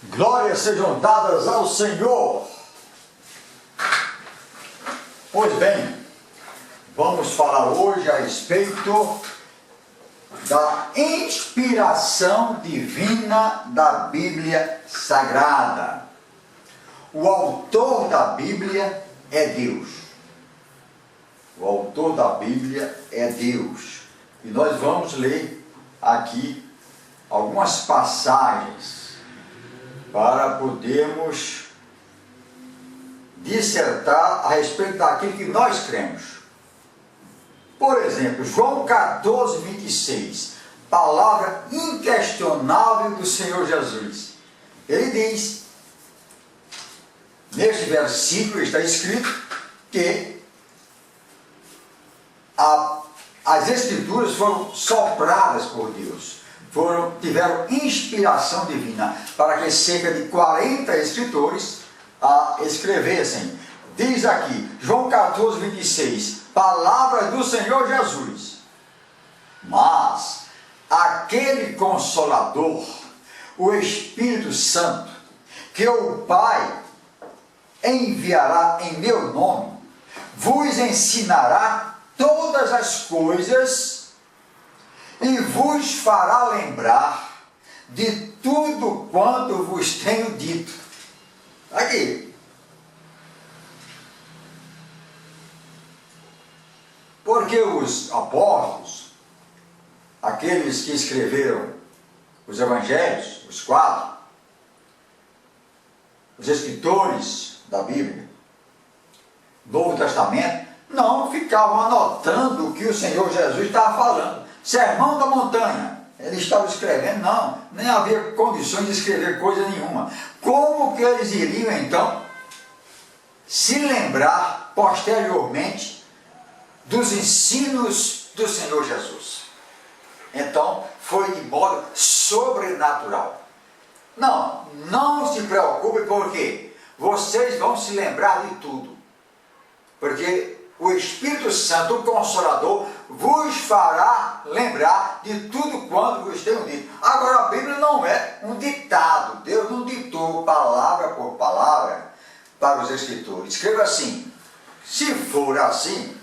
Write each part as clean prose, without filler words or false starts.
Glórias sejam dadas ao Senhor. Pois bem, vamos falar hoje a respeito da inspiração divina da Bíblia Sagrada. O autor da Bíblia é Deus. O autor da Bíblia é Deus. E nós vamos ler aqui algumas passagens para podermos dissertar a respeito daquilo que nós cremos. Por exemplo, João 14, 26, palavra inquestionável do Senhor Jesus. Ele diz, neste versículo está escrito que as Escrituras foram sopradas por Deus. Tiveram inspiração divina para que cerca de 40 escritores escrevessem. Diz aqui, João 14, 26, palavra do Senhor Jesus. Mas aquele Consolador, o Espírito Santo, que o Pai enviará em meu nome, vos ensinará todas as coisas e vos fará lembrar de tudo quanto vos tenho dito. Aqui. Porque os apóstolos, aqueles que escreveram os evangelhos, os 4, os escritores da Bíblia, Novo Testamento, não ficavam anotando o que o Senhor Jesus estava falando. Sermão da montanha, ele estava escrevendo, não, nem havia condições de escrever coisa nenhuma. Como que eles iriam então se lembrar posteriormente dos ensinos do Senhor Jesus? Então foi de modo sobrenatural. Não se preocupe, porque vocês vão se lembrar de tudo, porque o Espírito Santo, o Consolador, vos fará lembrar de tudo quanto vos tenho dito. Agora, a Bíblia não é um ditado. Deus não ditou palavra por palavra para os escritores. Escreva assim. Se for assim,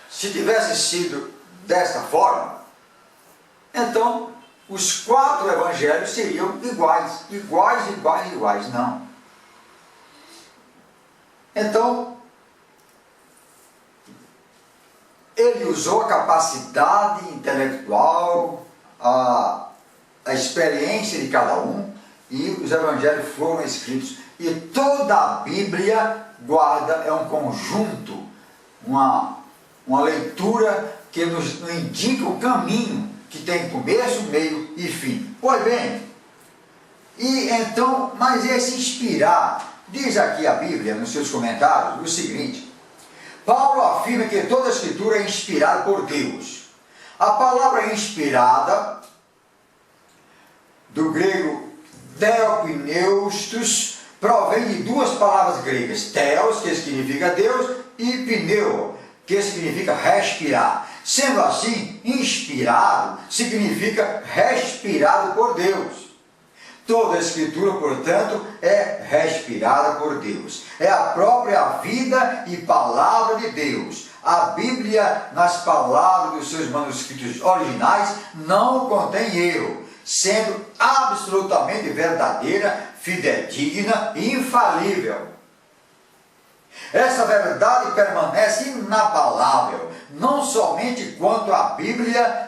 se tivesse sido desta forma, então os 4 evangelhos seriam iguais. Não. Então, ele usou a capacidade intelectual, a experiência de cada um, e os evangelhos foram escritos. E toda a Bíblia é um conjunto, uma leitura que nos indica o caminho que tem começo, meio e fim. Pois bem, e então, mas esse inspirar, diz aqui a Bíblia, nos seus comentários, o seguinte: Paulo afirma que toda a Escritura é inspirada por Deus. A palavra inspirada, do grego theopneustos, provém de 2 palavras gregas: theos, que significa Deus, e pneu, que significa respirar. Sendo assim, inspirado significa respirado por Deus. Toda a Escritura, portanto, é respirada por Deus. É a própria vida e palavra de Deus. A Bíblia, nas palavras dos seus manuscritos originais, não contém erro, sendo absolutamente verdadeira, fidedigna e infalível. Essa verdade permanece inabalável, não somente quando a Bíblia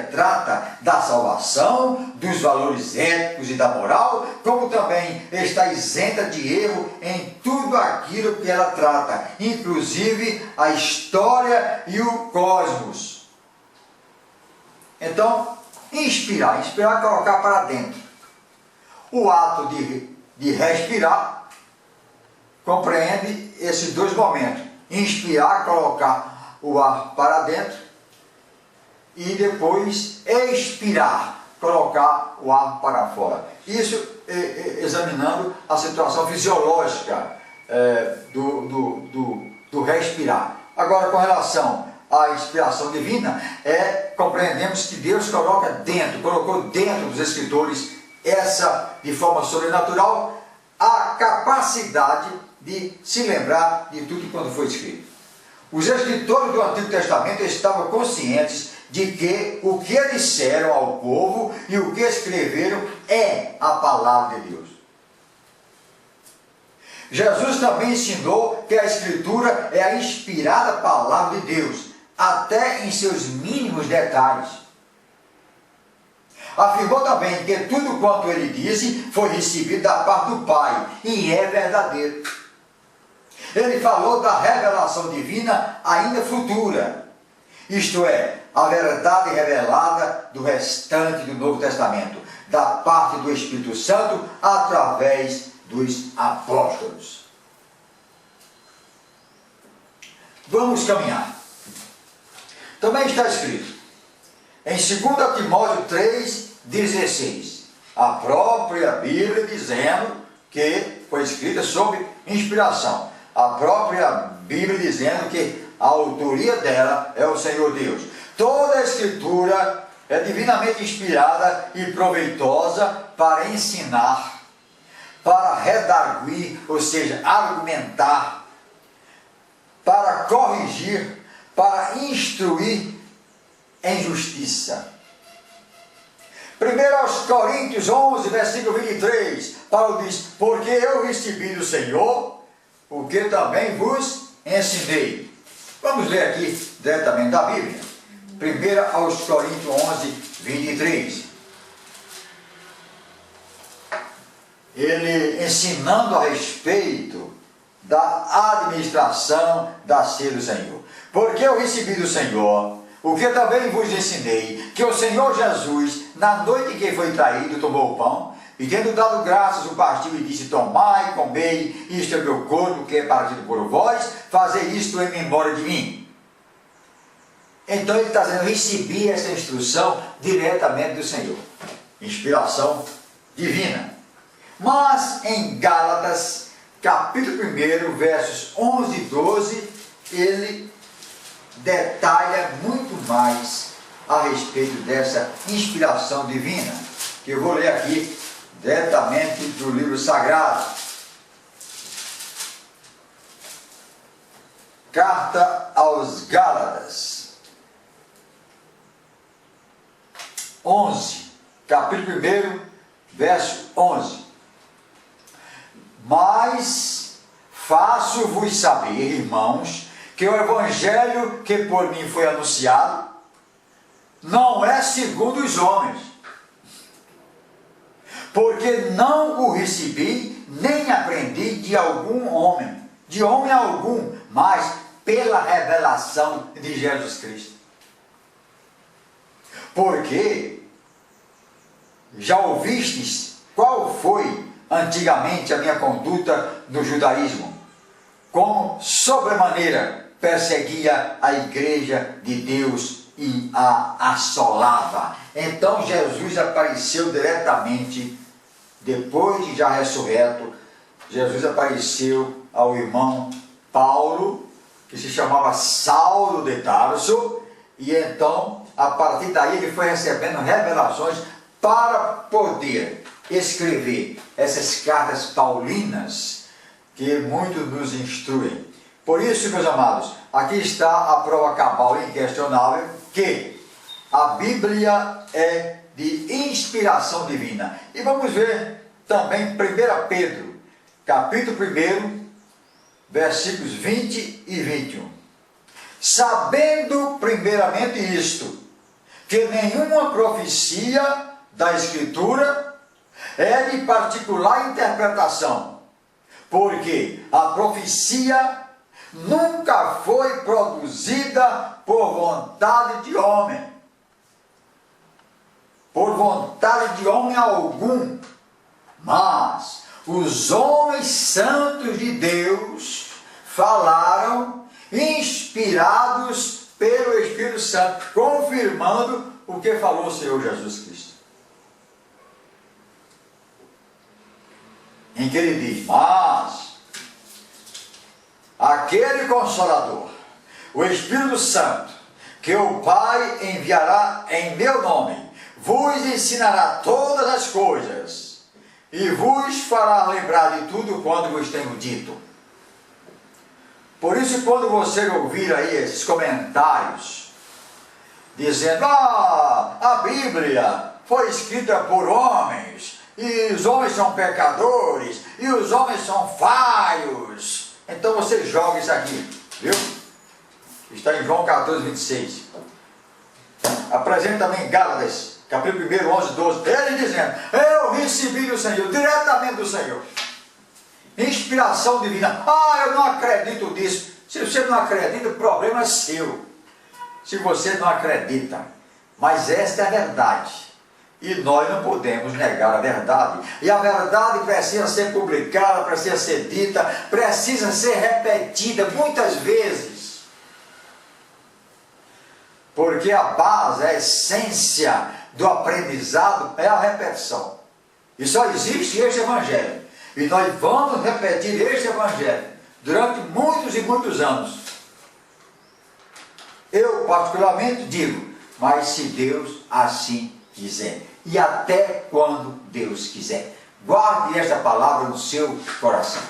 trata da salvação, dos valores éticos e da moral, como também está isenta de erro em tudo aquilo que ela trata, inclusive a história e o cosmos. Então, inspirar é colocar para dentro. O ato de respirar compreende esses 2 momentos. Inspirar, colocar o ar para dentro, e depois expirar, colocar o ar para fora. Isso examinando a situação fisiológica do respirar. Agora, com relação a inspiração divina, compreendemos que Deus colocou dentro dos escritores essa, de forma sobrenatural, a capacidade de se lembrar de tudo quando foi escrito. Os escritores do Antigo Testamento estavam conscientes de que o que disseram ao povo e o que escreveram é a palavra de Deus. Jesus também ensinou que a Escritura é a inspirada palavra de Deus, até em seus mínimos detalhes. Afirmou também que tudo quanto ele disse foi recebido da parte do Pai, e é verdadeiro. Ele falou da revelação divina ainda futura, isto é, a verdade revelada do restante do Novo Testamento, da parte do Espírito Santo, através dos apóstolos. Vamos caminhar. Também está escrito em 2 Timóteo 3,16, a própria Bíblia dizendo que foi escrita sob inspiração. A própria Bíblia dizendo que a autoria dela é o Senhor Deus. Toda a Escritura é divinamente inspirada e proveitosa para ensinar, para redarguir, ou seja, argumentar, para corrigir, para instruir em justiça. 1 Coríntios 11, versículo 23, Paulo diz: porque eu recebi do Senhor o que também vos ensinei. Vamos ler aqui diretamente da Bíblia. 1 Coríntios 11, 23. Ele ensinando a respeito da administração da ceia do Senhor. Porque eu recebi do Senhor o que também vos ensinei, que o Senhor Jesus, na noite em que foi traído, tomou o pão, e tendo dado graças, o partiu e disse: tomai, comei, isto é meu corpo, que é partido por vós, fazei isto em memória de mim. Então ele está dizendo: eu recebi essa instrução diretamente do Senhor, inspiração divina. Mas em Gálatas, capítulo 1, versos 11 e 12, ele detalha muito mais a respeito dessa inspiração divina, que eu vou ler aqui diretamente do livro sagrado. Carta aos Gálatas 11, capítulo 1, verso 11. Mas faço-vos saber, irmãos, que o evangelho que por mim foi anunciado não é segundo os homens, porque não o recebi, nem aprendi de algum homem, de homem algum, mas pela revelação de Jesus Cristo. Porque já ouvistes qual foi antigamente a minha conduta no judaísmo, como sobremaneira perseguia a igreja de Deus e a assolava. Então Jesus apareceu diretamente, depois de já ressurreto, Jesus apareceu ao irmão Paulo, que se chamava Saulo de Tarso, e então, a partir daí, ele foi recebendo revelações para poder escrever essas cartas paulinas, que muitos nos instruem. Por isso, meus amados, aqui está a prova cabal e inquestionável que a Bíblia é de inspiração divina. E vamos ver também 1 Pedro, capítulo 1, versículos 20 e 21. Sabendo primeiramente isto, que nenhuma profecia da Escritura é de particular interpretação, porque a profecia nunca foi produzida por vontade de homem. Por vontade de homem algum. Mas os homens santos de Deus falaram, inspirados pelo Espírito Santo, confirmando o que falou o Senhor Jesus Cristo. Em que ele diz: mas aquele Consolador, o Espírito Santo, que o Pai enviará em meu nome, vos ensinará todas as coisas, e vos fará lembrar de tudo quanto vos tenho dito. Por isso, quando você ouvir aí esses comentários, dizendo, a Bíblia foi escrita por homens, e os homens são pecadores, e os homens são falhos, então você joga isso aqui, viu? Está em João 14, 26. Apresenta também Gálatas, capítulo 1, 11, 12, ele dizendo, eu recebi do Senhor, diretamente do Senhor, inspiração divina. Eu não acredito nisso. Se você não acredita, o problema é seu. Se você não acredita. Mas esta é a verdade. E nós não podemos negar a verdade. E a verdade precisa ser publicada, precisa ser dita, precisa ser repetida muitas vezes. Porque a base, a essência do aprendizado é a repetição. E só existe este evangelho. E nós vamos repetir este evangelho durante muitos e muitos anos. Eu particularmente digo, mas se Deus assim quiser. E até quando Deus quiser. Guarde esta palavra no seu coração.